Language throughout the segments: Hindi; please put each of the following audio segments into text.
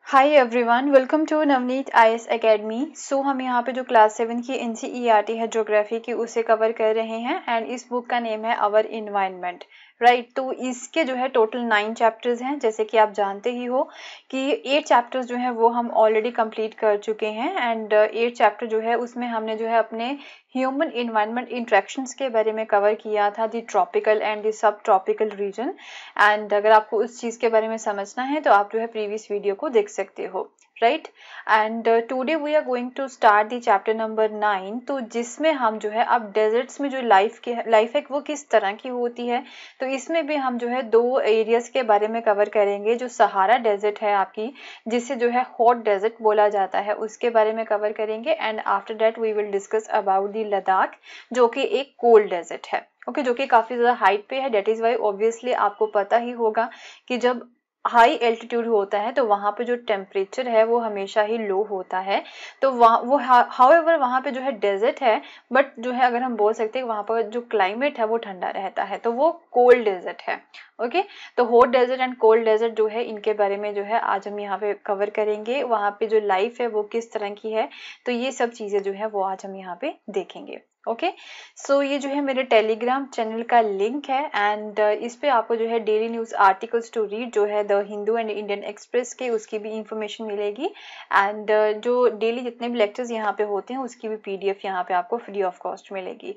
Hi everyone, welcome to Navneet IAS academy. So हम यहाँ पे जो क्लास 7 की एनसीईआरटी है ज्योग्राफी की, उसे कवर कर रहे हैं एंड इस बुक का नेम है आवर इन्वायरमेंट, राइट। तो इसके जो है टोटल 9 चैप्टर्स हैं। जैसे कि आप जानते ही हो कि 8 चैप्टर्स जो है वो हम ऑलरेडी कंप्लीट कर चुके हैं एंड 8 चैप्टर जो है उसमें हमने जो है अपने ह्यूमन इन्वायरमेंट इंट्रैक्शंस के बारे में कवर किया था, दी ट्रॉपिकल एंड दी सब ट्रॉपिकल रीजन। एंड अगर आपको उस चीज़ के बारे में समझना है तो आप जो है प्रीवियस वीडियो को देख सकते हो, right. And today we are going to start the chapter number 9, तो जिसमें हम जो है अब डेजर्ट्स में जो लाइफ है वो किस तरह की होती है। तो इसमें भी हम जो है 2 एरियाज के बारे में कवर करेंगे। जो सहारा डेजर्ट है आपकी, जिसे जो है हॉट डेजर्ट बोला जाता है, उसके बारे में कवर करेंगे। And after that we will discuss about the Ladakh, जो कि एक कोल्ड डेजर्ट है, ओके, जो कि काफी ज्यादा हाइट पे है। डेट इज वाई ऑब्वियसली आपको पता ही होगा कि जब हाई एल्टीट्यूड होता है तो वहां पे जो टेम्परेचर है वो हमेशा ही लो होता है। तो हाउएवर वहां पे जो है डेजर्ट है, बट जो है अगर हम बोल सकते हैं वहां पर जो क्लाइमेट है वो ठंडा रहता है, तो वो कोल्ड डेजर्ट है, ओके। तो hot desert and cold desert जो है इनके बारे में जो है आज हम यहाँ पे कवर करेंगे। वहां पे जो लाइफ है वो किस तरह की है, तो ये सब चीजें जो है वो आज हम यहाँ पे देखेंगे, ओके। सो ये जो है मेरे टेलीग्राम चैनल का लिंक है एंड इस पे आपको जो है daily news articles to read जो है the Hindu and Indian Express के, उसकी भी इंफॉर्मेशन मिलेगी। एंड जो डेली जितने भी लेक्चर्स यहाँ पे होते हैं उसकी भी पीडीएफ यहाँ पे आपको फ्री ऑफ कॉस्ट मिलेगी।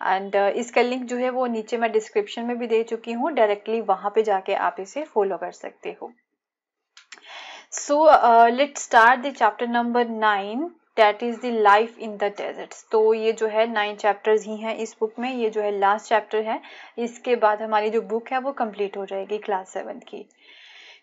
एंड इसका लिंक जो है वो नीचे मैं डिस्क्रिप्शन में भी दे चुकी हूँ, डायरेक्टली वहां पे जाके आप इसे फॉलो कर सकते हो। So let's start the chapter number 9, that is the life in the deserts. तो ये जो है 9 चैप्टर्स ही हैं इस बुक में, ये जो है लास्ट चैप्टर है। इसके बाद हमारी जो बुक है वो कंप्लीट हो जाएगी क्लास 7 की।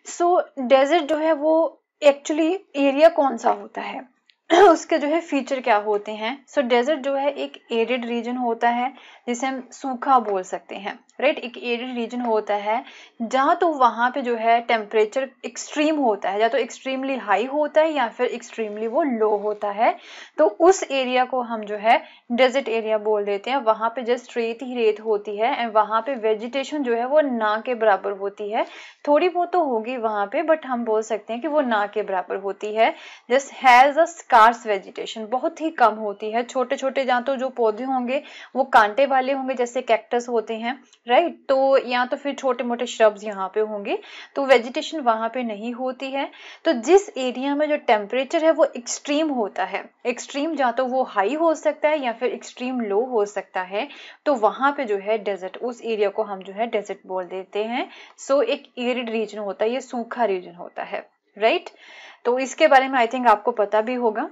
सो डेजर्ट जो है वो एक्चुअली एरिया कौन सा होता है उसके जो है फीचर क्या होते हैं। सो डेजर्ट जो है एक एरिड रीजन होता है, जिसे हम सूखा बोल सकते हैं, राइट। एक एरिड रीजन होता है जहाँ तो वहां पे जो है टेम्परेचर एक्सट्रीम होता है, या तो एक्सट्रीमली हाई होता है या फिर एक्सट्रीमली वो लो होता है। तो उस एरिया को हम जो है डेजर्ट एरिया बोल देते हैं। वहां पे जस्ट रेत ही रेत होती है एंड वहां पे वेजिटेशन जो है वो ना के बराबर होती है। थोड़ी बहुत तो होगी वहां पे, बट हम बोल सकते हैं कि वो ना के बराबर होती है। Just has a scarce vegetation, बहुत ही कम होती है। छोटे छोटे जहाँ तो जो पौधे होंगे वो कांटे वाले होंगे, जैसे कैक्टस होते हैं, राइट। तो या तो फिर छोटे मोटे श्रब्स यहाँ पे होंगे, तो वेजिटेशन वहां पे नहीं होती है। तो जिस एरिया में जो टेम्परेचर है वो एक्सट्रीम होता है, एक्सट्रीम जहाँ तो वो हाई हो सकता है या फिर एक्सट्रीम लो हो सकता है, तो वहां पे जो है डेजर्ट, उस एरिया को हम जो है डेजर्ट बोल देते हैं। सो एक एरिड रीजन होता है, ये सूखा रीजन होता है, राइट। तो इसके बारे में आई थिंक आपको पता भी होगा।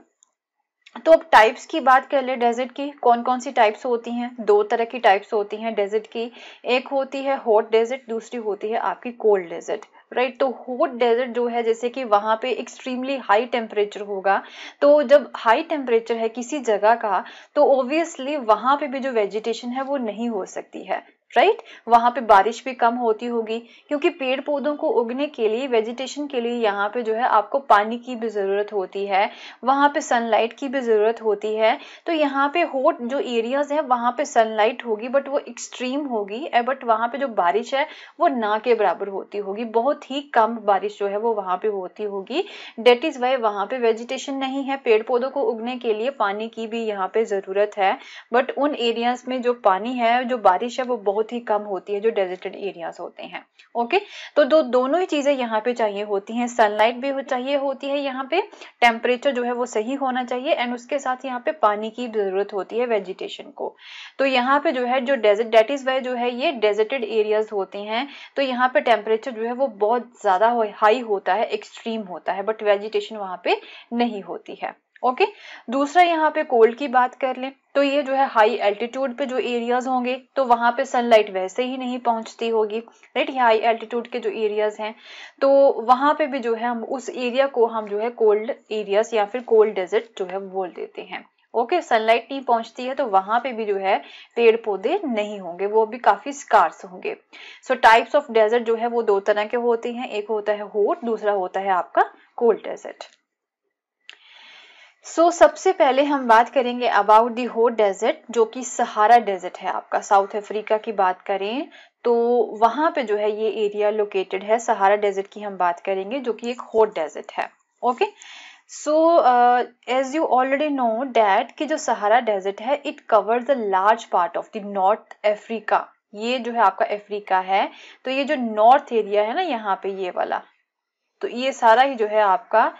तो अब टाइप्स की बात कर ले डेजर्ट की, कौन कौन सी टाइप्स होती हैं। 2 तरह की टाइप्स होती हैं डेजर्ट की। एक होती है हॉट डेजर्ट, दूसरी होती है आपकी कोल्ड डेजर्ट, राइट। तो हॉट डेजर्ट जो है जैसे कि वहां पे एक्सट्रीमली हाई टेम्परेचर होगा। तो जब हाई टेम्परेचर है किसी जगह का, तो ऑब्वियसली वहां पे भी जो वेजिटेशन है वो नहीं हो सकती है, राइट। वहां पे बारिश भी कम होती होगी, क्योंकि पेड़ पौधों को उगने के लिए, वेजिटेशन के लिए यहाँ पे जो है आपको पानी की भी जरूरत होती है, वहां पे सनलाइट की भी जरूरत होती है। तो यहाँ पे हॉट जो एरियाज है वहां पे सनलाइट होगी, बट वो एक्सट्रीम होगी, बट वहां पे जो बारिश है वो ना के बराबर होती होगी, बहुत ही कम बारिश जो है वो वहां पे होती होगी। डेट इज वाई वहां पे वेजिटेशन नहीं है, पेड़ पौधों को उगने के लिए पानी की भी यहाँ पे जरूरत है, बट उन एरियाज में जो पानी है, जो बारिश है, वो बहुत ही कम होती है, जो डेजर्टेड एरियाज होते हैं, ओके। तो दोनों ही चीजें यहाँ पे चाहिए होती हैं, सनलाइट भी चाहिए होती है यहाँ पे, टेम्परेचर जो है वो सही होना चाहिए, एंड उसके साथ यहाँ पे पानी की जरूरत होती है वेजिटेशन को। तो यहाँ पे जो है जो डेजर्ट, डेट इज वाई जो है ये डेजर्टेड एरियाज होते हैं। तो यहाँ पे टेम्परेचर जो है वो बहुत ज्यादा हाई होता है, एक्सट्रीम होता है, बट वेजिटेशन वहां पे नहीं होती है, ओके। दूसरा यहाँ पे कोल्ड की बात कर लें, तो ये जो है हाई एल्टीट्यूड पे जो एरियाज होंगे, तो वहां पे सनलाइट वैसे ही नहीं पहुंचती होगी, राइट। ये हाई एल्टीट्यूड के जो एरियाज हैं, तो वहां पे भी जो है हम उस एरिया को हम जो है कोल्ड एरियाज या फिर कोल्ड डेजर्ट जो है बोल देते हैं, ओके। सनलाइट नहीं पहुंचती है तो वहां पे भी जो है पेड़ पौधे नहीं होंगे, वो भी काफी स्कार्स होंगे। सो टाइप्स ऑफ डेजर्ट जो है वो 2 तरह के होते हैं, एक होता है हॉट, दूसरा होता है आपका कोल्ड डेजर्ट। सबसे पहले हम बात करेंगे अबाउट दी हॉट डेजर्ट, जो कि सहारा डेजर्ट है आपका, साउथ अफ्रीका की बात करें तो वहां पे जो है ये एरिया लोकेटेड है। सहारा डेजर्ट की हम बात करेंगे जो कि एक हॉट डेजर्ट है, okay. So as you already know that कि जो सहारा डेजर्ट है it covers the large part of the north Africa. ये जो है आपका अफ्रीका है, तो ये जो नॉर्थ एरिया है ना यहाँ पे ये वाला, तो ये सारा ही जो है आपका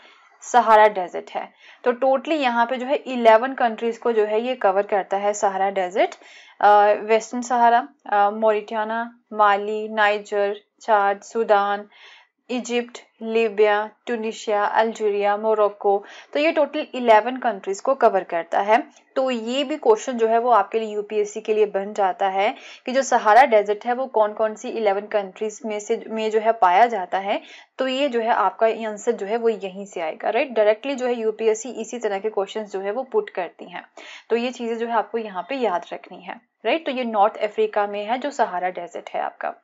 सहारा डेजर्ट है। तो टोटली यहाँ पे जो है 11 कंट्रीज को जो है ये कवर करता है Sahara desert. Western Sahara, Mauritania, Mali, Niger, Chad, Sudan, Egypt, Libya, Tunisia, Algeria, Morocco, तो ये टोटल 11 कंट्रीज को कवर करता है। तो ये भी क्वेश्चन जो है वो आपके लिए यूपीएससी के लिए बन जाता है कि जो सहारा डेजर्ट है वो कौन कौन सी 11 कंट्रीज में जो है पाया जाता है। तो ये जो है आपका आंसर जो है वो यहीं से आएगा, राइट। डायरेक्टली जो है यूपीएससी इसी तरह के क्वेश्चन जो है वो पुट करती हैं। तो ये चीजें जो है आपको यहाँ पे याद रखनी है, राइट। तो ये नॉर्थ अफ्रीका में है जो सहारा डेजर्ट है आपका।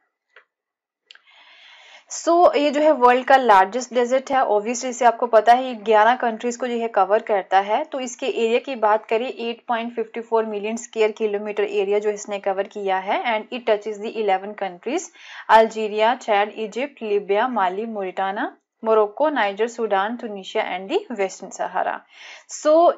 ये जो है वर्ल्ड का लार्जेस्ट डेजर्ट है। ऑब्वियसली इसे आपको पता है, ये 11 कंट्रीज को जो है कवर करता है। तो इसके एरिया की बात करें 8.54 मिलियन स्क्वायर किलोमीटर एरिया जो इसने कवर किया है, and it touches the 11 countries Algeria, Chad, Egypt, Libya, Mali, Mauritania, Morocco, Niger, Sudan, Tunisia and the western Sahara.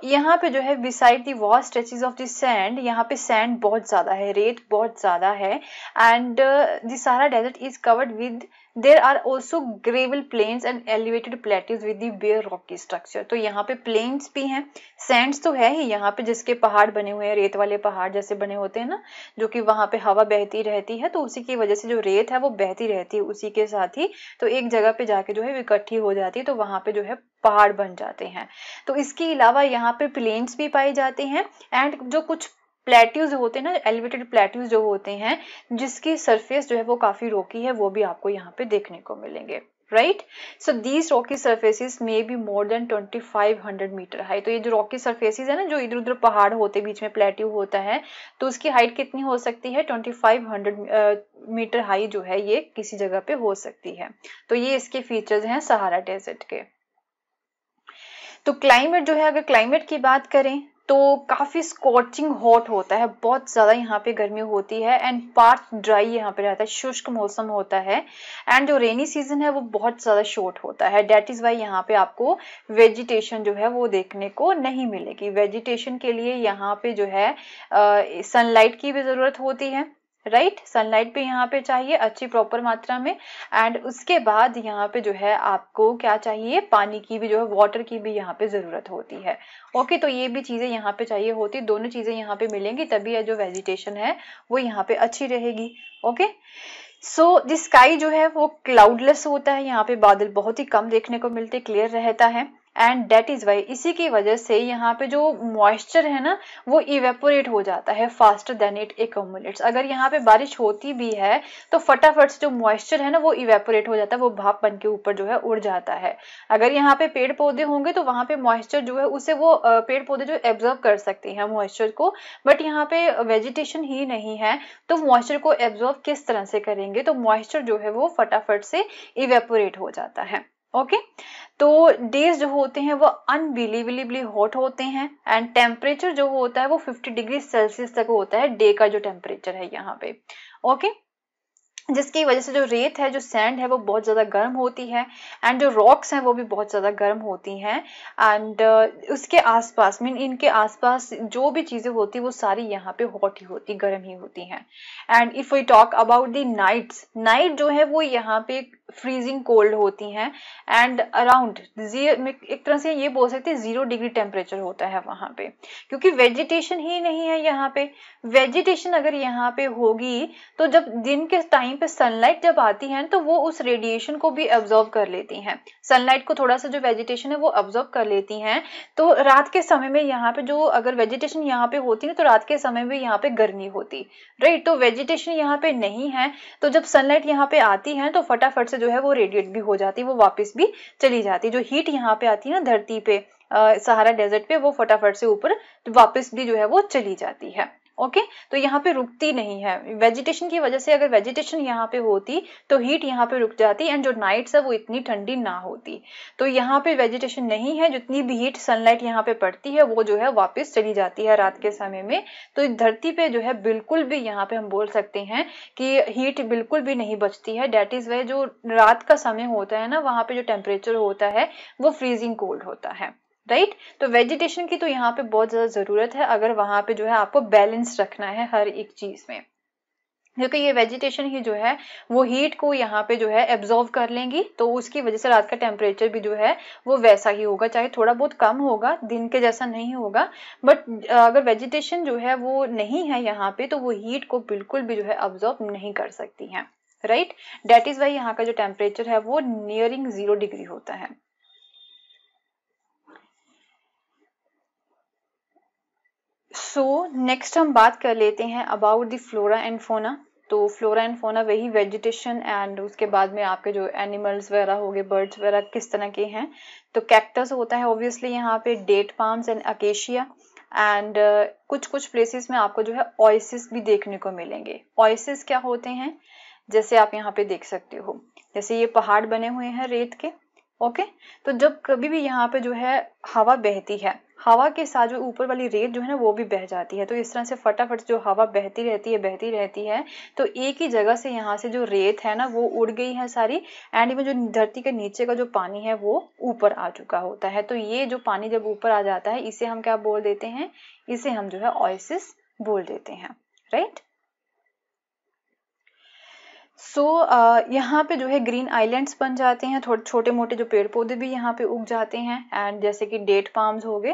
यहाँ पे जो है beside the vast stretches of the sand, यहाँ पे सैंड बहुत ज्यादा है, रेत बहुत ज्यादा है, and the Sahara desert is covered with there are also gravel plains and elevated plateaus with the bare rocky structure. तो यहाँ पे प्लेन्स भी हैं, सैंड्स तो है ही यहाँ पे, जिसके पहाड़ बने हुए हैं, रेत वाले पहाड़ जैसे बने होते हैं ना, जो कि वहां पे हवा बहती रहती है, तो उसी की वजह से जो रेत है वो बहती रहती है उसी के साथ ही, तो एक जगह पे जाके जो है इकट्ठी हो जाती है, तो वहां पे जो है पहाड़ बन जाते हैं। तो इसके अलावा यहाँ पे प्लेन्स भी पाए जाते हैं, एंड जो कुछ प्लेट्यूज होते हैं ना, एलिवेटेड प्लेट्यूज जो होते हैं जिसकी सरफेस जो है वो काफी रोकी है, वो भी आपको यहाँ पे देखने को मिलेंगे, right. So these rocky surfaces may be more than 2500 metre high. तो ये जो रॉकी सरफेसेस है ना, जो इधर उधर पहाड़ होते बीच में प्लेट्यू होता है, तो उसकी हाइट कितनी हो सकती है, 2500 मीटर हाई जो है ये किसी जगह पे हो सकती है। तो ये इसके फीचर्स हैं सहारा डेजर्ट के। तो क्लाइमेट जो है, अगर क्लाइमेट की बात करें तो काफी स्कॉचिंग हॉट होता है, बहुत ज्यादा यहाँ पे गर्मी होती है, एंड पार्ट ड्राई यहाँ पे रहता है, शुष्क मौसम होता है, एंड जो रेनी सीजन है वो बहुत ज्यादा शॉर्ट होता है। डेट इज वाई यहाँ पे आपको वेजिटेशन जो है वो देखने को नहीं मिलेगी। वेजिटेशन के लिए यहाँ पे जो है सनलाइट की भी जरूरत होती है, राइट। सनलाइट भी यहाँ पे चाहिए अच्छी प्रॉपर मात्रा में, एंड उसके बाद यहाँ पे जो है आपको क्या चाहिए, पानी की भी जो है, वाटर की भी यहाँ पे जरूरत होती है। ओके, तो ये भी चीजें यहाँ पे चाहिए होती, दोनों चीजें यहाँ पे मिलेंगी तभी जो वेजिटेशन है वो यहाँ पे अच्छी रहेगी। ओके, द स्काई जो है वो क्लाउडलेस होता है, यहाँ पे बादल बहुत ही कम देखने को मिलते, क्लियर रहता है, एंड डेट इज वाई इसी की वजह से यहाँ पे जो मॉइस्चर है ना वो इवेपोरेट हो जाता है फास्टर देन इट एक्यूमुलेट्स। अगर यहाँ पे बारिश होती भी है तो फटाफट से जो मॉइस्चर है ना वो इवेपोरेट हो जाता है, वो भाप बन के ऊपर जो है उड़ जाता है। अगर यहाँ पे पेड़ पौधे होंगे तो वहां पे मॉइस्चर जो है उसे वो पेड़ पौधे जो एब्जॉर्ब कर सकते हैं मॉइस्चर को, बट यहाँ पे वेजिटेशन ही नहीं है तो मॉइस्चर को एब्जॉर्ब किस तरह से करेंगे, तो मॉइस्चर जो है वो फटाफट से इवेपोरेट हो जाता है। ओके, तो डेज जो होते हैं वो अनबिलीवेबली हॉट होते हैं, एंड टेम्परेचर जो होता है वो 50 डिग्री सेल्सियस तक होता है डे का जो टेम्परेचर है यहाँ पे। ओके, जिसकी वजह से जो रेत है, जो सैंड है वो बहुत ज्यादा गर्म होती है, एंड जो रॉक्स हैं वो भी बहुत ज्यादा गर्म होती हैं, एंड उसके आसपास मीन इनके आसपास जो भी चीजें होती वो सारी यहाँ पे हॉट ही होती, गर्म ही होती हैं। And if we talk about the nights, night जो है वो यहाँ पे फ्रीजिंग कोल्ड होती हैं, एंड अराउंड एक तरह से ये बोल सकते हैं 0 डिग्री टेम्परेचर होता है वहां पे, क्योंकि वेजिटेशन ही नहीं है यहाँ पे। वेजिटेशन अगर यहाँ पे होगी तो जब दिन के टाइम पे सनलाइट जब आती है तो वो उस रेडिएशन को भी एब्जॉर्ब कर लेती हैं, सनलाइट को थोड़ा सा जो वेजिटेशन है वो एब्जॉर्ब कर लेती हैं। तो रात के समय में यहाँ पे जो अगर वेजिटेशन यहाँ पे होती है तो रात के समय में यहाँ पे गर्मी होती, राइट। तो वेजिटेशन यहाँ पे नहीं है, तो जब सनलाइट यहाँ पे आती है तो फटाफट से जो है वो रेडिएट भी हो जाती है, वो वापस भी चली जाती है। जो हीट यहाँ पे आती है ना धरती पे सहारा डेजर्ट पे, वो फटाफट से ऊपर वापस भी जो है वो चली जाती है। ओके तो यहाँ पे रुकती नहीं है वेजिटेशन की वजह से। अगर वेजिटेशन यहाँ पे होती तो हीट यहाँ पे रुक जाती एंड जो नाइट्स है वो इतनी ठंडी ना होती। तो यहाँ पे वेजिटेशन नहीं है, जितनी भी हीट सनलाइट यहाँ पे पड़ती है वो जो है वापस चली जाती है रात के समय में। तो धरती पे जो है बिल्कुल भी यहाँ पे हम बोल सकते हैं कि हीट बिल्कुल भी नहीं बचती है। डेट इज वाई जो रात का समय होता है ना वहाँ पे जो टेम्परेचर होता है वो फ्रीजिंग कोल्ड होता है, राइट। तो वेजिटेशन की तो यहाँ पे बहुत ज्यादा जरूरत है अगर वहां पे जो है आपको बैलेंस रखना है हर एक चीज में, क्योंकि ये वेजिटेशन ही जो है वो हीट को यहाँ पे जो है एब्जॉर्व कर लेंगी। तो उसकी वजह से रात का टेम्परेचर भी जो है वो वैसा ही होगा, चाहे थोड़ा बहुत कम होगा, दिन के जैसा नहीं होगा। बट अगर वेजिटेशन जो है वो नहीं है यहाँ पे तो वो हीट को बिल्कुल भी जो है एब्जॉर्ब नहीं कर सकती है, राइट। डेट इज वाई यहाँ का जो टेम्परेचर है वो नियरिंग 0 डिग्री होता है। सो नेक्स्ट हम बात कर लेते हैं about the flora and fauna. तो फ्लोरा एंड फोना वही वेजिटेशन एंड उसके बाद में आपके जो एनिमल्स वगैरह हो गए, बर्ड्स वगैरह किस तरह के हैं। तो कैक्टस होता है ऑब्वियसली यहाँ पे, date palms and acacia and कुछ कुछ प्लेसेस में आपको जो है ओएसिस भी देखने को मिलेंगे। ओएसिस क्या होते हैं, जैसे आप यहाँ पे देख सकते हो, जैसे ये पहाड़ बने हुए हैं रेत के, ओके। तो जब कभी भी यहाँ पे जो है हवा बहती है, हवा के साथ जो ऊपर वाली रेत जो है ना वो भी बह जाती है। तो इस तरह से फटाफट जो हवा बहती रहती है तो एक ही जगह से यहाँ से जो रेत है ना वो उड़ गई है सारी एंड में जो धरती के नीचे का जो पानी है वो ऊपर आ चुका होता है। तो ये जो पानी जब ऊपर आ जाता है इसे हम क्या बोल देते हैं, इसे हम जो है ओएसिस बोल देते हैं, राइट। सो यहाँ पे जो है ग्रीन आइलैंड्स बन जाते हैं, थोड़े छोटे मोटे जो पेड़ पौधे भी यहाँ पे उग जाते हैं एंड जैसे कि डेट पाम्स हो गए।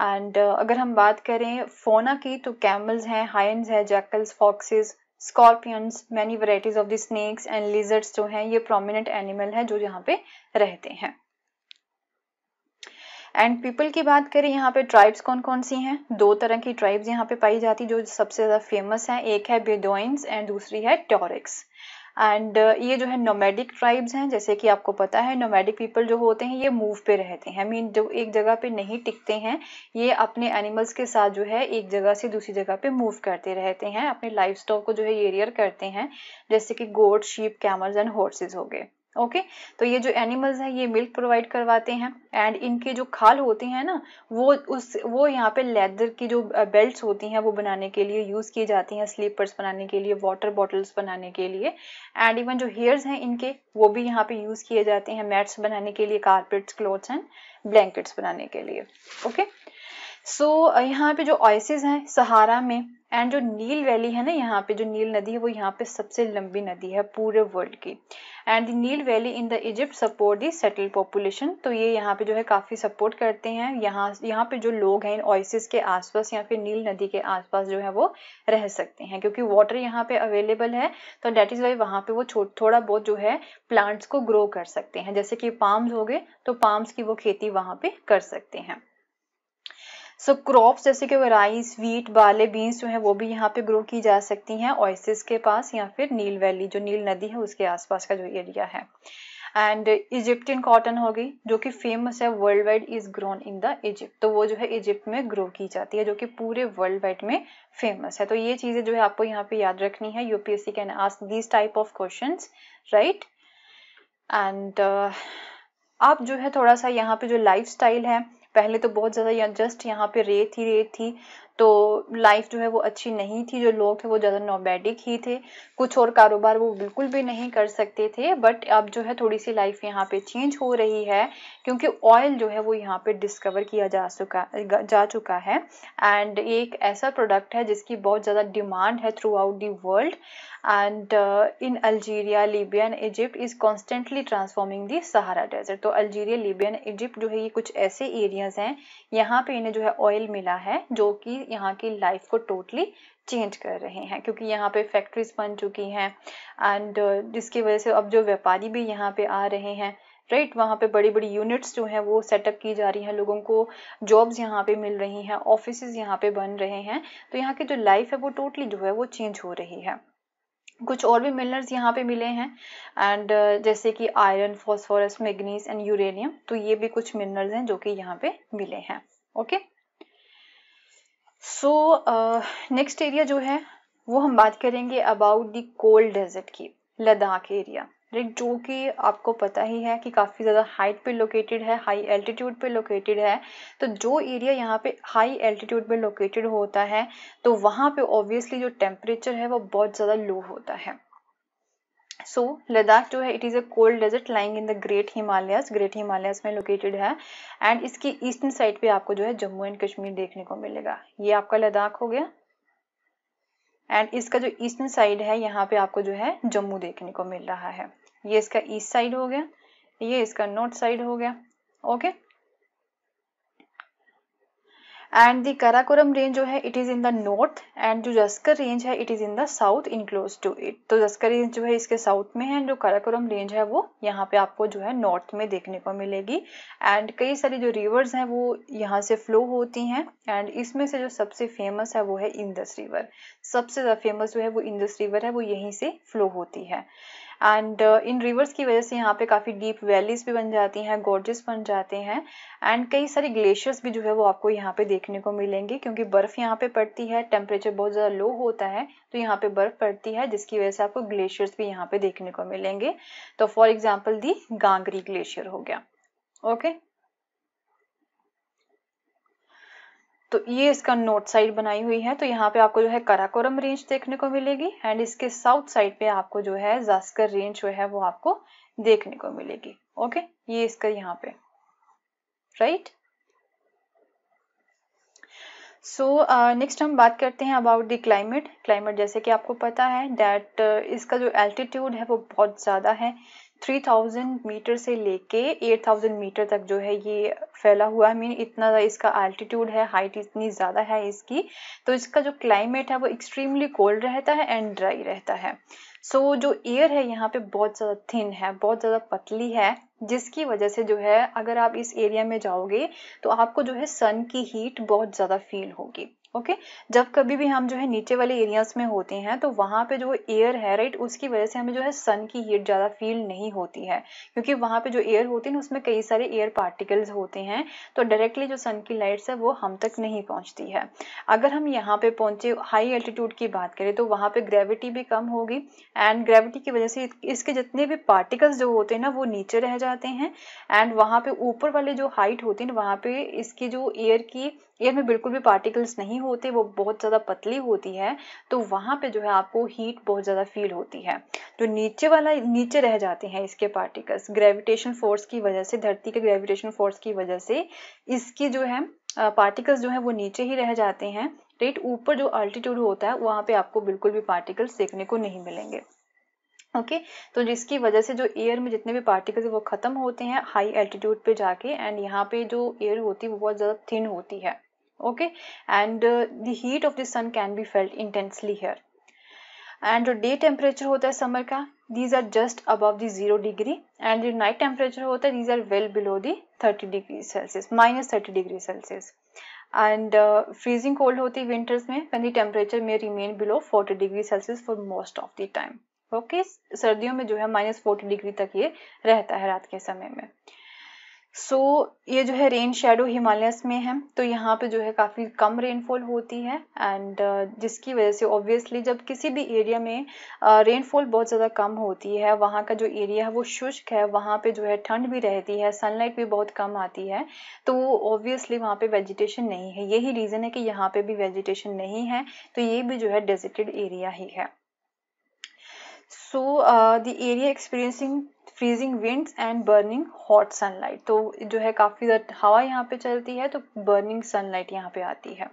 एंड अगर हम बात करें फोना की तो कैमल्स हैं, हाइन्स हैं, jackals, foxes, scorpions, many varieties of the snakes and lizards जो हैं ये प्रोमिनेंट एनिमल हैं जो यहाँ पे रहते हैं। एंड पीपल की बात करें यहाँ पे ट्राइब्स कौन कौन सी हैं, 2 तरह की ट्राइब्स यहाँ पे पाई जाती जो सबसे ज्यादा फेमस हैं, एक है बेडोइंस एंड दूसरी है टोरिक्स। एंड ये जो है नोमैडिक ट्राइब्स हैं, जैसे कि आपको पता है नोमैडिक पीपल जो होते हैं ये मूव पे रहते हैं, मीन जो एक जगह पे नहीं टिकते हैं, ये अपने एनिमल्स के साथ जो है एक जगह से दूसरी जगह पे मूव करते रहते हैं, अपने लाइफ स्टॉक को जो है ये रियर करते हैं, जैसे कि गोट, शीप, कैमल्स एंड हॉर्सेस हो गए, ओके। तो ये जो एनिमल्स हैं ये मिल्क प्रोवाइड करवाते हैं एंड इनके जो खाल होती हैं ना वो यहाँ पे लेदर की जो बेल्ट्स होती हैं वो बनाने के लिए यूज की जाती हैं, स्लीपर्स बनाने के लिए, वाटर बॉटल्स बनाने के लिए एंड इवन जो हेयर्स हैं इनके वो भी यहाँ पे यूज किए जाते हैं मैट्स बनाने के लिए, कारपेट्स, क्लोथ्स एंड ब्लैंकेट्स बनाने के लिए, ओके। सो यहाँ पे जो ओएसिस हैं सहारा में एंड जो नील वैली है ना, यहाँ पे जो नील नदी है वो यहाँ पे सबसे लंबी नदी है पूरे वर्ल्ड की and Nile valley in the Egypt support the settle population. तो ये यहाँ पे जो है काफी सपोर्ट करते हैं, यहाँ पे जो लोग हैं ओएसिस के आसपास या फिर नील नदी के आसपास जो है वो रह सकते हैं, क्योंकि वाटर यहाँ पे अवेलेबल है। तो डेट इज वाई वहाँ पे वो थोड़ा बहुत जो है प्लांट्स को ग्रो कर सकते हैं, जैसे कि पाम्स हो गए तो पाम्स की वो खेती वहाँ पे कर सकते हैं। सो क्रॉप्स जैसे कि राइस, व्हीट, बार्ले, बीन्स जो है वो भी यहाँ पे ग्रो की जा सकती हैं ओएसिस के पास या फिर नील वैली जो नील नदी है उसके आसपास का जो एरिया है। एंड इजिप्टियन कॉटन हो गई जो कि फेमस है world wide, is grown in the Egypt. तो वो जो है इजिप्ट में ग्रो की जाती है जो कि पूरे वर्ल्ड वाइड में फेमस है। तो ये चीजें जो है आपको यहाँ पे याद रखनी है, UPSC can ask this type of questions, right. And आप जो है थोड़ा सा यहाँ पे जो लाइफ स्टाइल है, पहले तो बहुत ज्यादा जस्ट यहाँ पे रेत थी तो लाइफ जो है वो अच्छी नहीं थी, जो लोग थे वो ज्यादा नोमैडिक ही थे, कुछ और कारोबार वो बिल्कुल भी नहीं कर सकते थे। बट अब जो है थोड़ी सी लाइफ यहाँ पे चेंज हो रही है क्योंकि ऑयल जो है वो यहाँ पे डिस्कवर किया जा चुका है एंड एक ऐसा प्रोडक्ट है जिसकी बहुत ज्यादा डिमांड है throughout the world and in Algeria, Libya and Egypt is constantly transforming the Sahara desert. तो अल्जीरिया, लीबिया एंड इजिप्ट जो है ये कुछ ऐसे एरियाज हैं यहाँ पे इन्हें जो है ऑयल मिला है जो कि यहाँ की लाइफ को टोटली चेंज कर रहे हैं, क्योंकि यहाँ पे फैक्ट्रीज बन चुकी हैं एंड जिसकी वजह से अब जो व्यापारी भी यहाँ पे आ रहे हैं, राइट। वहाँ पे बड़ी बड़ी यूनिट्स जो हैं वो सेटअप की जा रही हैं, लोगों को जॉब्स यहाँ पे मिल रही हैं, ऑफिसेज यहाँ पे बन रहे हैं। तो यहाँ की जो लाइफ है वो टोटली जो है वो चेंज हो रही है। कुछ और भी मिनरल्स यहाँ पे मिले हैं एंड जैसे कि iron, phosphorus, manganese and uranium. तो ये भी कुछ मिनरल्स हैं जो कि यहाँ पे मिले हैं, ओके। सो नेक्स्ट एरिया जो है वो हम बात करेंगे अबाउट द कोल्ड डेजर्ट की, लद्दाख एरिया, राइट, जो कि आपको पता ही है कि काफ़ी ज़्यादा हाइट पे लोकेटेड है, हाई एल्टीट्यूड पे लोकेटेड है। तो जो एरिया यहाँ पे हाई एल्टीट्यूड पे लोकेटेड होता है तो वहाँ पे ऑब्वियसली जो टेम्परेचर है वो बहुत ज़्यादा लो होता है। सो लद्दाख जो है it is a cold desert lying in the great Himalayas में लोकेटेड है। एंड इसकी ईस्टर्न साइड पे आपको जो है जम्मू एंड कश्मीर देखने को मिलेगा। ये आपका लद्दाख हो गया एंड इसका जो ईस्टर्न साइड है यहाँ पे आपको जो है जम्मू देखने को मिल रहा है। ये इसका ईस्ट साइड हो गया, ये इसका नॉर्थ साइड हो गया। Okay, and the Karakoram range जो है it is in the north and जो जस्कर रेंज है it is in the south in close to it. तो जस्कर रेंज जो है इसके साउथ में है, जो काराकोरम रेंज है वो यहाँ पे आपको जो है नॉर्थ में देखने को मिलेगी। एंड कई सारी जो रिवर्स हैं वो यहाँ से फ्लो होती हैं एंड इसमें से जो सबसे फेमस है वो है इंदस रिवर। सबसे ज़्यादा फेमस जो है वो इंदस रिवर है, वो यहीं से फ्लो होती है। एंड इन रिवर्स की वजह से यहाँ पे काफ़ी डीप वैलीज भी बन जाती हैं, गोर्जेस बन जाते हैं एंड कई सारी ग्लेशियर्स भी जो है वो आपको यहाँ पे देखने को मिलेंगे, क्योंकि बर्फ़ यहाँ पे पड़ती है, टेम्परेचर बहुत ज़्यादा लो होता है तो यहाँ पे बर्फ़ पड़ती है जिसकी वजह से आपको ग्लेशियर्स भी यहाँ पे देखने को मिलेंगे। तो फॉर एग्जाम्पल दी गांगरी ग्लेशियर हो गया। ओके, तो ये इसका नॉर्थ साइड बनाई हुई है, तो यहाँ पे आपको जो है काराकोरम रेंज देखने को मिलेगी एंड इसके साउथ साइड पे आपको जो है जास्कर रेंज जो है वो आपको देखने को मिलेगी। ओके, ये इसका यहाँ पे, राइट। सो नेक्स्ट हम बात करते हैं अबाउट द क्लाइमेट जैसे कि आपको पता है दैट इसका जो एल्टीट्यूड है वो बहुत ज़्यादा है, 3000 मीटर से लेके 8000 मीटर तक जो है ये फैला हुआ है। मीन इतना इसका एल्टीट्यूड है, हाइट इतनी ज़्यादा है इसकी। तो इसका जो क्लाइमेट है वो एक्सट्रीमली कोल्ड रहता है एंड ड्राई रहता है। सो जो एयर है यहाँ पे बहुत ज़्यादा थिन है, बहुत ज़्यादा पतली है, जिसकी वजह से जो है अगर आप इस एरिया में जाओगे तो आपको जो है सन की हीट बहुत ज़्यादा फील होगी। ओके, जब कभी भी हम जो है नीचे वाले एरियाज में होते हैं तो वहाँ पे जो एयर है, राइट, उसकी वजह से हमें जो है सन की हीट ज़्यादा फील नहीं होती है, क्योंकि वहाँ पे जो एयर होती है ना उसमें कई सारे एयर पार्टिकल्स होते हैं, तो डायरेक्टली जो सन की लाइट्स है वो हम तक नहीं पहुँचती है। अगर हम यहाँ पे पहुँचे हाई एल्टीट्यूड की बात करें तो वहाँ पे ग्रेविटी भी कम होगी एंड ग्रेविटी की वजह से इसके जितने भी पार्टिकल्स जो होते हैं ना वो नीचे रह जाते हैं एंड वहाँ पे ऊपर वाले जो हाइट होती है ना वहाँ पे इसकी जो एयर में बिल्कुल भी पार्टिकल्स नहीं होते, वो बहुत ज़्यादा पतली होती है, तो वहाँ पे जो है आपको हीट बहुत ज़्यादा फील होती है। जो नीचे रह जाते हैं इसके पार्टिकल्स ग्रेविटेशन फोर्स की वजह से, धरती के ग्रेविटेशन फोर्स की वजह से इसकी जो है पार्टिकल्स जो है वो नीचे ही रह जाते हैं, राइट। ऊपर जो अल्टीट्यूड होता है वहाँ पे आपको बिल्कुल भी पार्टिकल्स देखने को नहीं मिलेंगे। ओके, तो जिसकी वजह से जो एयर में जितने भी पार्टिकल्स वो खत्म होते हैं हाई एल्टीट्यूड पे जाके एंड यहाँ पे जो एयर होती है वो बहुत ज़्यादा थिन होती है। Okay, and the heat of the sun can be felt intensely here. And जो डे टेम्परेचर होता है समर का, these are just above the 0 degree and जो नाइट टेम्परेचर होता है these are well below the 30 degree Celsius, -30 degree Celsius. And freezing cold होती है विंटर्स में व्हेन द टेम्परेचर में remain below 40 degree Celsius for most of the time. Okay, सर्दियों में जो है -40 डिग्री तक ये रहता है रात के समय में। सो ये जो है रेन शेडो हिमालयस में है, तो यहाँ पे जो है काफ़ी कम रेनफॉल होती है एंड जिसकी वजह से ऑब्वियसली जब किसी भी एरिया में रेनफॉल बहुत ज़्यादा कम होती है, वहाँ का जो एरिया है वो शुष्क है, वहाँ पे जो है ठंड भी रहती है, सनलाइट भी बहुत कम आती है, तो ऑब्वियसली वहाँ पे वेजिटेशन नहीं है। यही रीज़न है कि यहाँ पे भी वेजिटेशन नहीं है, तो ये भी जो है डेजर्टेड एरिया ही है। So the area experiencing freezing winds and burning hot sunlight, तो जो है काफ़ी ज़्यादा हवा यहाँ पे चलती है तो बर्निंग सनलाइट यहाँ पे आती है।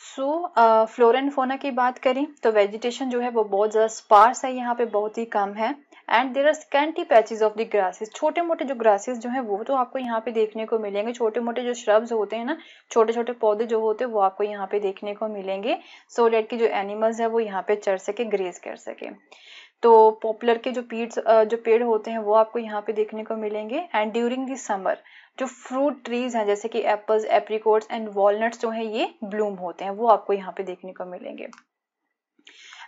सो फ्लोरा एंड फौना की बात करें तो वेजिटेशन जो है वो बहुत ज़्यादा स्पार्स है, यहाँ पे बहुत ही कम है and there are scanty patches of the grasses. छोटे मोटे जो ग्रासेस जो है वो तो आपको यहाँ पे देखने को मिलेंगे, छोटे मोटे जो श्रब्स होते हैं ना, छोटे छोटे पौधे जो होते हैं वो आपको यहाँ पे देखने को मिलेंगे, सो डेट की जो एनिमल्स है वो यहाँ पे चढ़ सके, ग्रेज कर सके। तो पॉपुलर के जो पेड़ होते हैं वो आपको यहाँ पे देखने को मिलेंगे एंड ड्यूरिंग द समर जो फ्रूट ट्रीज हैं जैसे कि एप्पल्स, एप्रिकॉट्स एंड वॉलनट्स जो है ये ब्लूम होते हैं, वो आपको यहाँ पे देखने को मिलेंगे।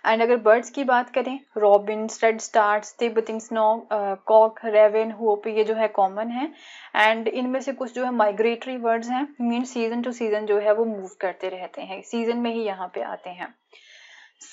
एंड अगर बर्ड्स की बात करें, robin, redstarts, Tibetan snow, cock, raven, hoopoe, ये जो है कॉमन है। एंड इनमें से कुछ जो है माइग्रेटरी बर्ड्स हैं, मीन सीजन टू सीजन जो है वो मूव करते रहते हैं, सीजन में ही यहाँ पे आते हैं।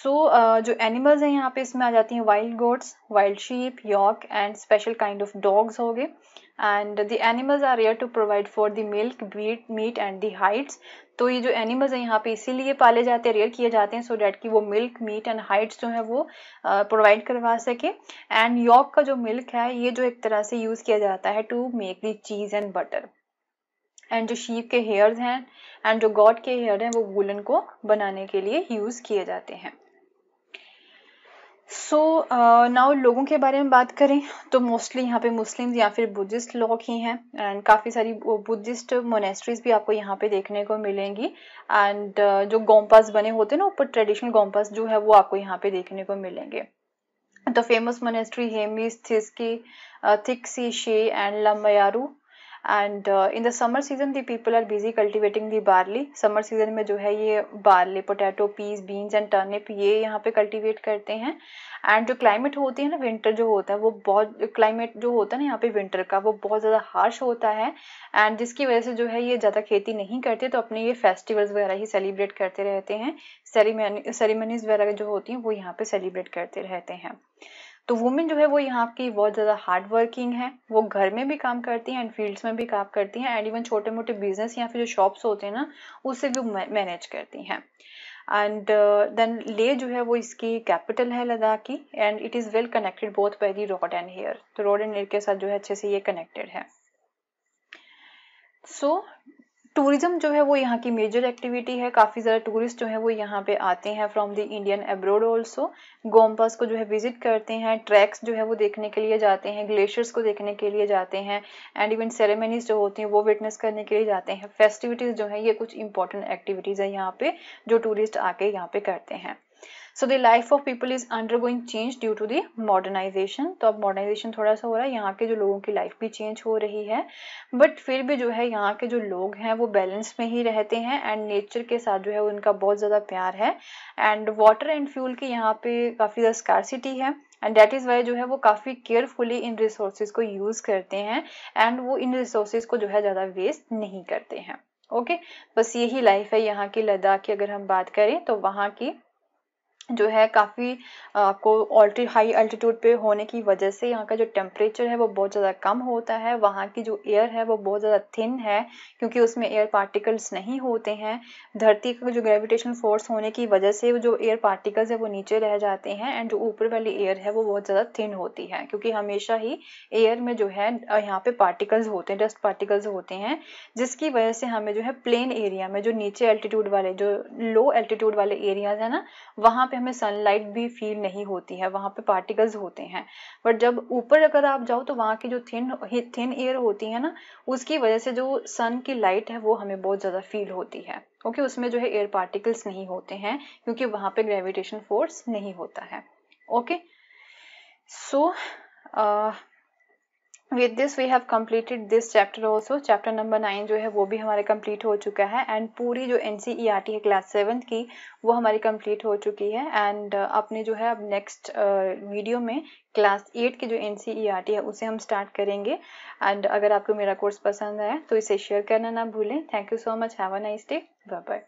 जो एनिमल्स हैं यहाँ पे इसमें आ जाती हैं wild goats, wild sheep, yak and special kind of dogs हो गए। And the animals are rare to provide for the milk, meat and the hides. तो ये जो एनिमल्स हैं यहाँ पे इसीलिए पाले जाते हैं, रेयर किए जाते हैं, सो डैट कि वो मिल्क, मीट एंड हाइड्स जो है वो प्रोवाइड करवा सके। एंड यॉक का जो मिल्क है ये जो एक तरह से यूज किया जाता है टू मेक द चीज एंड बटर। एंड जो शीप के हेयर्स हैं एंड जो गॉट के हेयर हैं वो वूलन को बनाने के लिए यूज किए जाते हैं। नाउ लोगों के बारे में बात करें तो मोस्टली यहाँ पे मुस्लिम्स या फिर बुद्धिस्ट लोग ही हैं। एंड काफ़ी सारी बुद्धिस्ट मोनेस्ट्रीज भी आपको यहाँ पे देखने को मिलेंगी। एंड जो गोम्पास बने होते हैं ना ऊपर, ट्रेडिशनल गोम्पास जो है वो आपको यहाँ पे देखने को मिलेंगे। द फेमस मोनेस्ट्री हेमिस, थिस्की, Thiksey, Shey and Lamayuru. And in the summer season the people are busy cultivating the barley. Summer season में जो है ये barley, potato, peas, beans and turnip ये यहाँ पे कल्टिवेट करते हैं। एंड जो क्लाइमेट होती है ना, विंटर जो होता है वो बहुत, क्लाइमेट जो होता है ना यहाँ पे विंटर का वो बहुत ज़्यादा हार्श होता है। एंड जिसकी वजह से जो है ये ज़्यादा खेती नहीं करते, तो अपने ये फेस्टिवल्स वगैरह ही सेलिब्रेट करते रहते हैं। सेरेमनीज वगैरह जो होती हैं वो यहाँ पे सेलिब्रेट करते रहते हैं। तो वुमेन जो है वो यहाँ की बहुत ज़्यादा हार्ड वर्किंग है, वो घर में भी काम करती हैं एंड फील्ड्स में भी काम करती हैं। एंड इवन छोटे मोटे बिजनेस या फिर जो शॉप्स होते हैं ना उससे भी मैनेज करती हैं। एंड देन ले जो है वो इसकी कैपिटल है लद्दाख की। And it is well connected both by the road and air, तो रोड एंड एयर के साथ जो है अच्छे से ये कनेक्टेड है। टूरिज्म जो है वो यहाँ की मेजर एक्टिविटी है। काफ़ी ज़्यादा टूरिस्ट जो है वो यहाँ पे आते हैं from the Indian abroad also. Gompas को जो है विजिट करते हैं, ट्रैक्स जो है वो देखने के लिए जाते हैं, ग्लेशियर्स को देखने के लिए जाते हैं, एंड इवन सेरेमनीज जो होती हैं वो विटनेस करने के लिए जाते हैं। फेस्टिविटीज़ जो है ये कुछ इंपॉर्टेंट एक्टिविटीज़ है यहाँ पे जो टूरिस्ट आके यहाँ पे करते हैं। So the life of people is undergoing change due to the modernisation. तो अब मॉडर्नाइजेशन थोड़ा सा हो रहा है, यहाँ के जो लोगों की लाइफ भी चेंज हो रही है, बट फिर भी जो है यहाँ के जो लोग हैं वो बैलेंस में ही रहते हैं एंड नेचर के साथ जो है उनका बहुत ज़्यादा प्यार है। एंड वाटर एंड फ्यूल की यहाँ पे काफ़ी ज़्यादा स्कार्सिटी है एंड दैट इज़ वाई जो है वो काफ़ी केयरफुली इन रिसोर्सेज को यूज़ करते हैं एंड वो इन रिसोर्सेज को जो है ज़्यादा वेस्ट नहीं करते हैं। ओके, बस यही लाइफ है यहाँ की लद्दाख की। अगर हम बात करें तो वहाँ की जो है काफ़ी आपको हाई अल्टीट्यूड पे होने की वजह से यहाँ का जो टेम्परेचर है वो बहुत ज़्यादा कम होता है। वहाँ की जो एयर है वो बहुत ज़्यादा थिन है क्योंकि उसमें एयर पार्टिकल्स नहीं होते हैं। धरती का जो ग्रेविटेशन फोर्स होने की वजह से जो एयर पार्टिकल्स है वो नीचे रह जाते हैं एंड जो ऊपर वाली एयर है वो बहुत ज़्यादा थिन होती है, क्योंकि हमेशा ही एयर में जो है यहाँ पे पार्टिकल्स होते हैं, डस्ट पार्टिकल्स होते हैं, जिसकी वजह से हमें जो है प्लेन एरिया में, जो नीचे एल्टीट्यूड वाले, जो लो एल्टीट्यूड वाले एरियाज है ना, वहाँ पे हमें सनलाइट भी फील नहीं होती है, वहाँ पे पार्टिकल्स होते हैं। बट जब ऊपर अगर आप जाओ तो वहाँ की जो थिन एयर होती है ना, उसकी वजह से जो सन की लाइट है वो हमें बहुत ज़्यादा फील होती है, क्योंकि उसमें जो है एयर पार्टिकल्स नहीं होते हैं, क्योंकि वहाँ पे ग्रेविटेशन फोर्स नहीं होता है। Okay, so with this we have completed this chapter also। Chapter number 9 जो है वो भी हमारे कंप्लीट हो चुका है एंड पूरी जो NCERT है क्लास 7 की वो हमारी कंप्लीट हो चुकी है। एंड आपने जो है अब नेक्स्ट वीडियो में क्लास 8 की जो NCERT है उसे हम स्टार्ट करेंगे। एंड अगर आपको मेरा कोर्स पसंद आया तो इसे शेयर करना ना भूलें। Thank you so much, have a nice day, bye bye.